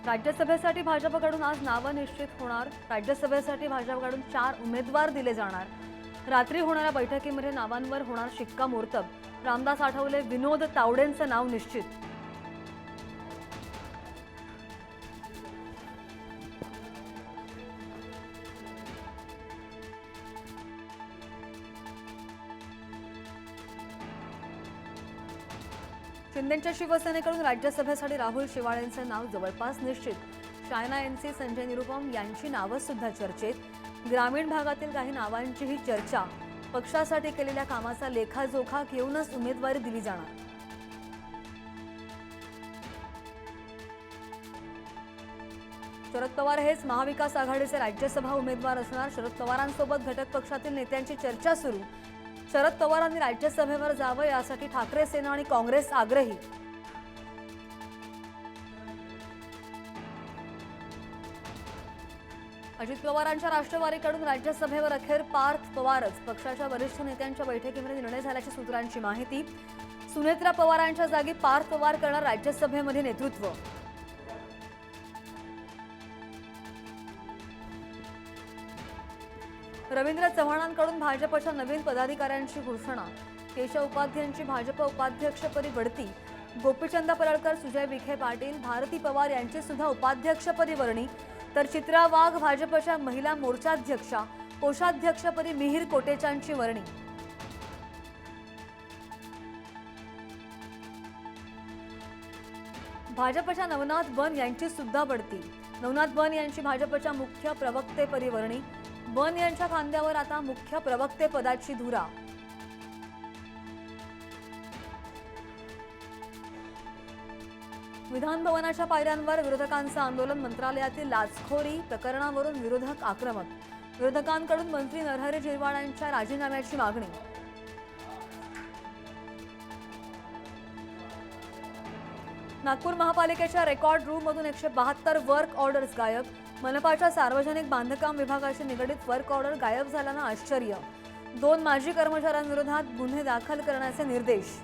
राज्यसभेसाठी भाजपकडून आज नावं निश्चित होणार। राज्यसभेसाठी भाजपकडून 4 उमेदवार दिले जाणार। रात्री होणाऱ्या बैठकीमध्ये नावांवर होणार शिक्कामोर्तब। रामदास आठवले, विनोद तावडेंचं नाव निश्चित। शिंदेंच्या शिवसेनेकडून राज्यसभेसाठी राहुल शेवाळेंचे नाव जवळपास निश्चित। शायना एनसी, संजय निरुपम यांची नावं सुद्धा चर्चेत। ग्रामीण भागातील काही नावांचीही चर्चा। पक्षासाठी केलेल्या कामाचा लेखाजोखा घेऊनच उमेदवारी दिली जाणार। शरद पवार हेच महाविकास आघाडीचे राज्यसभा उमेदवार असणार। शरद पवारांसोबत घटक पक्षातील नेत्यांची चर्चा सुरू। शरद पवारांनी राज्यसभेवर जावं यासाठी ठाकरे सेना आणि काँग्रेस आग्रही। अजित पवारांच्या राष्ट्रवादीकडून राज्यसभेवर अखेर पार्थ पवारच। पक्षाच्या वरिष्ठ नेत्यांच्या बैठकीमध्ये निर्णय झाल्याची सूत्रांची माहिती। सुनेत्रा पवारांच्या जागी पार्थ पवार करणार राज्यसभेमध्ये नेतृत्व। रवींद्र चव्हाणांकडून भाजपच्या नवीन पदाधिकाऱ्यांची घोषणा। केशव उपाध्यायांची भाजप उपाध्यक्षपदी बढती। गोपीचंद पडळकर, सुजय विखे पाटील, भारती पवार यांची सुद्धा उपाध्यक्षपदी वर्णी। तर चित्रा वाघ भाजपच्या महिला मोर्चाध्यक्षा। कोषाध्यक्षपदी मिहिर कोटेचांची वर्णी। भाजपच्या नवनाथ बन यांची सुद्धा बढती। नवनाथ बन यांची भाजपच्या मुख्य प्रवक्तेपदी वर्णी। बन यांच्या खांद्यावर आता मुख्य प्रवक्ते पदाची धुरा। विधान भवनाच्या पायऱ्यांवर विरोधकांचं आंदोलन। मंत्रालयातील लाचखोरी प्रकरणावरून विरोधक आक्रमक। विरोधकांकडून मंत्री नरहरी झिरवाळ यांच्या राजीनाम्याची मागणी। नागपूर महापालिकेच्या रेकॉर्ड रूममधून 172 वर्क ऑर्डर्स गायब। मनपाच्या सार्वजनिक बांधकाम विभागाशी निगडीत वर्क ऑर्डर गायब झाल्यानं आश्चर्य। 2 माजी कर्मचाऱ्यांविरोधात गुन्हे दाखल करण्याचे निर्देश।